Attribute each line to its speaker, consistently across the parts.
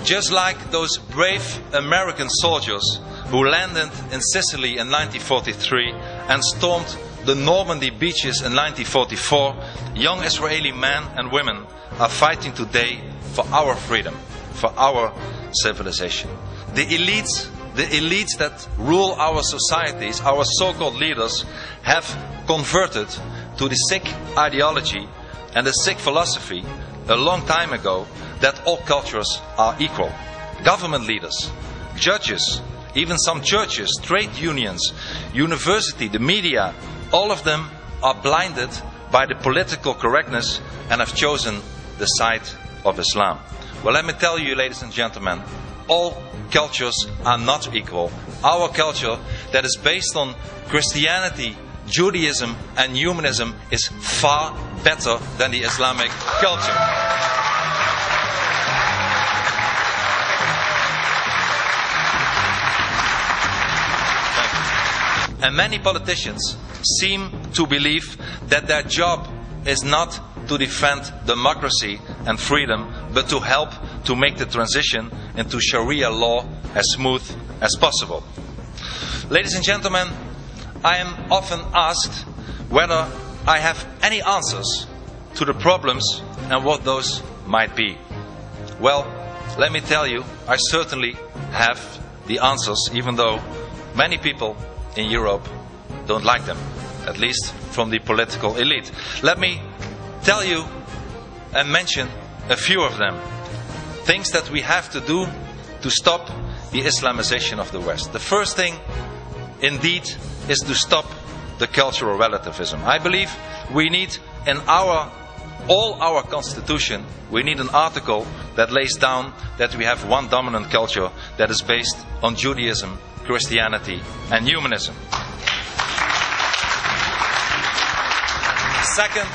Speaker 1: Just like those brave American soldiers who landed in Sicily in 1943 and stormed the Normandy beaches in 1944, young Israeli men and women are fighting today for our freedom, for our civilization. The elites that rule our societies, our so-called leaders, have converted to the sick ideology and the sick philosophy a long time ago that all cultures are equal. Government leaders, judges, even some churches, trade unions, university, the media, all of them are blinded by the political correctness and have chosen the side of Islam. Well, let me tell you, ladies and gentlemen, all cultures are not equal. Our culture that is based on Christianity, Judaism and humanism is far better than the Islamic culture. And many politicians seem to believe that their job is not to defend democracy and freedom, but to help to make the transition into Sharia law as smooth as possible. Ladies and gentlemen, I am often asked whether I have any answers to the problems and what those might be. Well, let me tell you, I certainly have the answers, even though many people in Europe don't like them, at least from the political elite. Let me tell you and mention a few of them. Things that we have to do to stop the Islamization of the West. The first thing, indeed, is to stop the cultural relativism. I believe we need in all our constitution, we need an article that lays down that we have one dominant culture that is based on Judaism, Christianity and humanism. Second,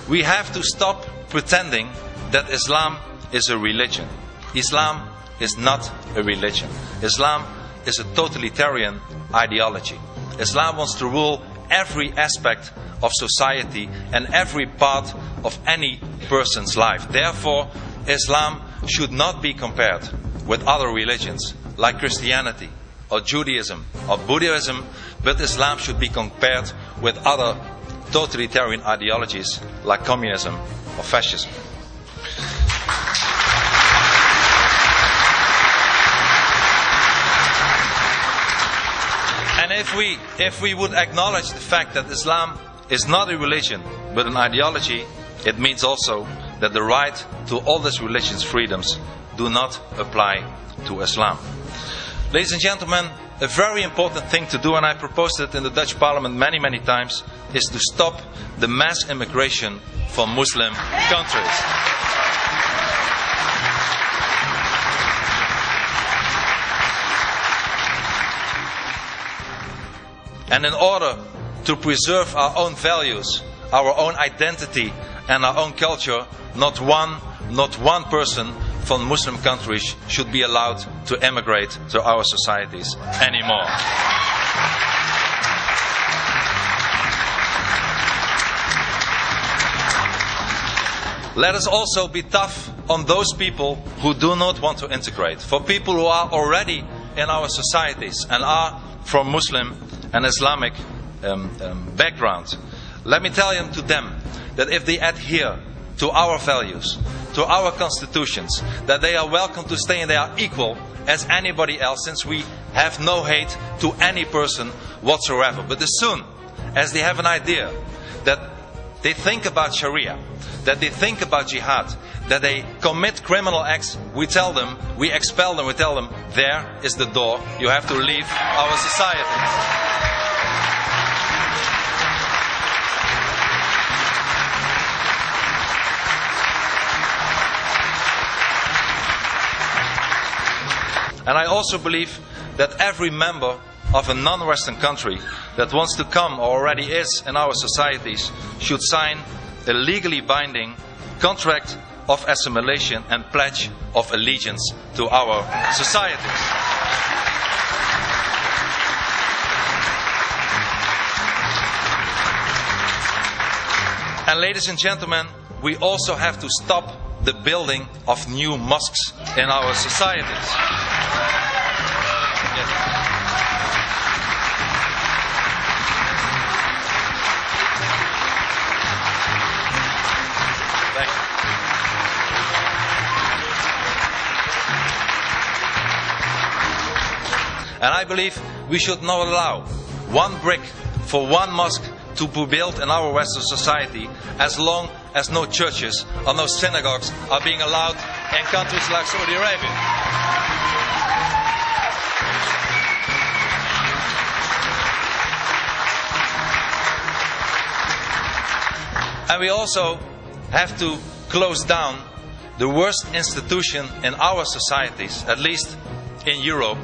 Speaker 1: we have to stop pretending that Islam is a religion. Islam is not a religion. Islam is a totalitarian ideology. Islam wants to rule every aspect of society and every part of any person's life. Therefore, Islam should not be compared with other religions like Christianity or Judaism or Buddhism, but Islam should be compared with other totalitarian ideologies like communism or fascism. And if we would acknowledge the fact that Islam is not a religion but an ideology, it means also that the right to all these religious freedoms do not apply to Islam. Ladies and gentlemen, a very important thing to do, and I proposed it in the Dutch Parliament many times, is to stop the mass immigration from Muslim countries. And in order to preserve our own values, our own identity and our own culture, not one person from Muslim countries should be allowed to emigrate to our societies anymore. Let us also be tough on those people who do not want to integrate. For people who are already in our societies and are from Muslim and Islamic background, let me tell to them that if they adhere to our values, to our constitutions, that they are welcome to stay and they are equal as anybody else, since we have no hate to any person whatsoever. But as soon as they have an idea that they think about Sharia, that they think about jihad, that they commit criminal acts, we tell them, we expel them, we tell them, there is the door, you have to leave our society. And I also believe that every member of a non-Western country that wants to come or already is in our societies should sign a legally binding contract of assimilation and pledge of allegiance to our societies. And ladies and gentlemen, we also have to stop the building of new mosques in our societies. Yes. Thank you. And I believe we should not allow one brick for one mosque to be built in our Western society as long as no churches or no synagogues are being allowed in countries like Saudi Arabia. And we also have to close down the worst institution in our societies, at least in Europe,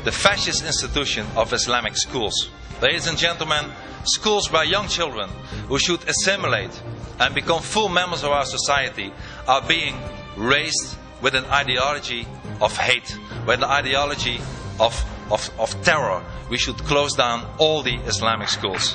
Speaker 1: the fascist institution of Islamic schools. Ladies and gentlemen, schools by young children who should assimilate and become full members of our society are being raised with an ideology of hate, with an ideology of terror. We should close down all the Islamic schools.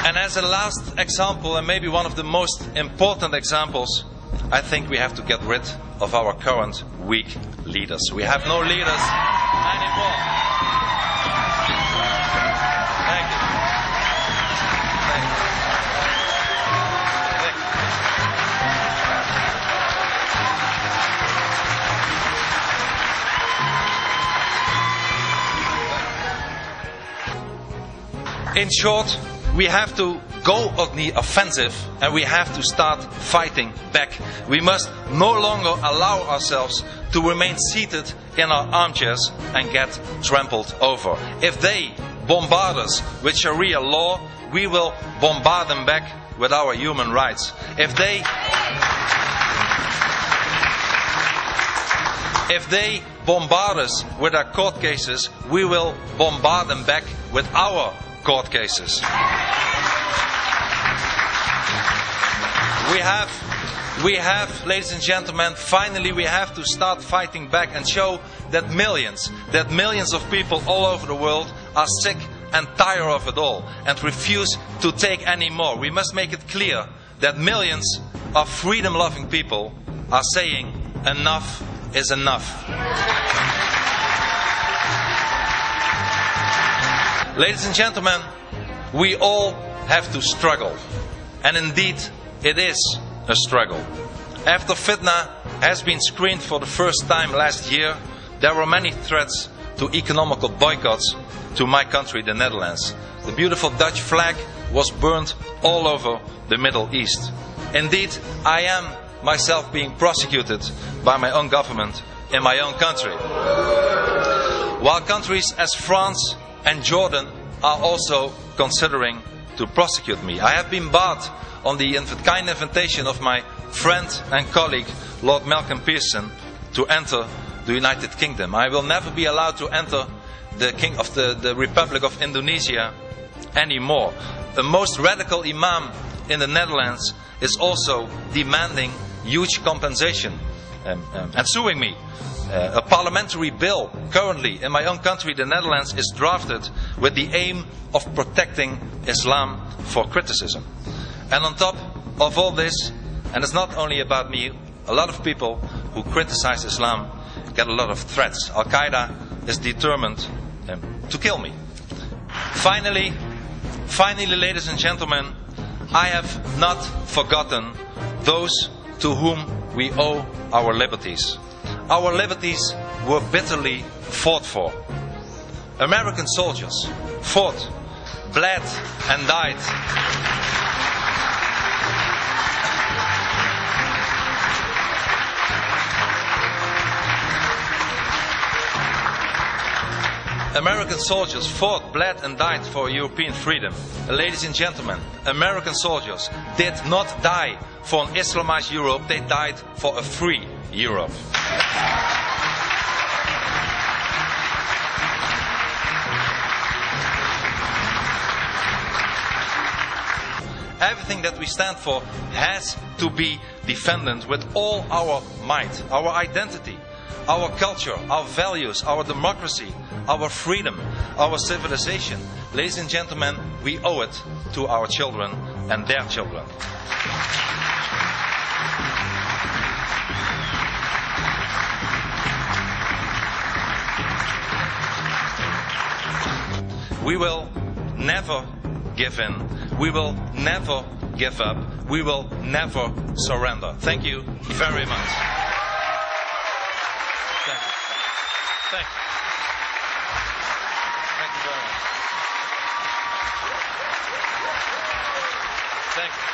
Speaker 1: And as a last example, and maybe one of the most important examples, I think we have to get rid of our current weak leaders. We have no leaders anymore. Thank you. Thank you. Thank you. In short, we have to go on the offensive and we have to start fighting back. We must no longer allow ourselves to remain seated in our armchairs and get trampled over. If they bombard us with Sharia law, we will bombard them back with our human rights. If they bombard us with our court cases, we will bombard them back with our court cases. We have, ladies and gentlemen, finally we have to start fighting back and show that millions of people all over the world are sick and tired of it all and refuse to take any more. We must make it clear that millions of freedom-loving people are saying enough is enough. Ladies and gentlemen, we all have to struggle. And indeed, it is a struggle. After fitna has been screened for the first time last year, there were many threats to economical boycotts to my country, the Netherlands. The beautiful Dutch flag was burned all over the Middle East. Indeed, I am myself being prosecuted by my own government in my own country. While countries as France and Jordan are also considering to prosecute me. I have been barred on the kind invitation of my friend and colleague Lord Malcolm Pearson to enter the United Kingdom. I will never be allowed to enter the Republic of Indonesia anymore. The most radical imam in the Netherlands is also demanding huge compensation and suing me. A parliamentary bill currently in my own country, the Netherlands, is drafted with the aim of protecting Islam for criticism. And on top of all this, and it's not only about me, a lot of people who criticize Islam get a lot of threats. Al-Qaeda is determined to kill me. Finally, ladies and gentlemen, I have not forgotten those to whom we owe our liberties. Our liberties were bitterly fought for. American soldiers fought, bled and died. American soldiers fought, bled and died for European freedom. Ladies and gentlemen, American soldiers did not die for an Islamized Europe, they died for a free Europe. Everything that we stand for has to be defended with all our might, our identity, our culture, our values, our democracy, our freedom, our civilization. Ladies and gentlemen, we owe it to our children and their children. We will never give in. We will never give up. We will never surrender. Thank you very much. Thank you. Thank you. Thank you very much. Thank you.